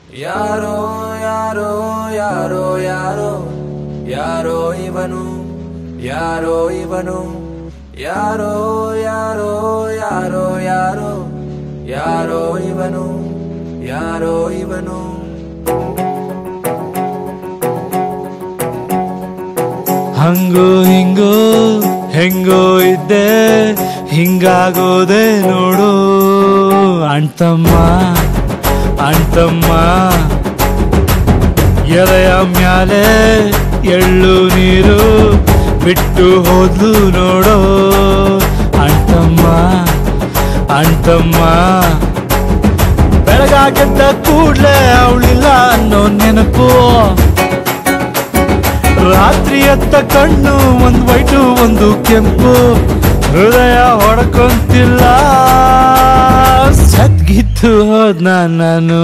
ಯಾರೋ ಯಾರೋ ಯಾರೋ ಯಾರೋ ಯಾರೋ ಇವನು ಯಾರೋ ಇವನು ಯಾರೋ ಯಾರೋ ಯಾರೋ ಯಾರೋ ಯಾರೋ ಇವನು ಯಾರೋ ಇವನು ಹಂಗೋ ಹಿಂಗೋ ಹೆಂಗೋ ಇದ್ದೆ ಹಿಂಗಾಗೋದೆ ನೋಡು ಅಣ್ತಮ್ಮ ಅಣ್ತಮ್ಮ ಎಲೆಯ ಮ್ಯಾಲೆ ಎಳ್ಳು ನೀರು ಬಿಟ್ಟು ಹೋದ್ಲು ನೋಡೋ ಅಣ್ತಮ್ಮ ಅಣ್ತಮ್ಮ ಬೆಳಗಾಗೆದ್ದ ಕೂಡ್ಲೆ ಅವಳಿಲ್ಲ ಅನ್ನೋ ನೆನಪು ರಾತ್ರಿ ಎತ್ತ ಕಣ್ಣು ಒಂದು ವೈಟು ಒಂದು ಕೆಂಪು ಹೃದಯ ಹೊಡ್ಕೊಂತಿಲ್ಲ ಸದ್ಗಿತ್ತು ಹೋದ್ನ ನಾನು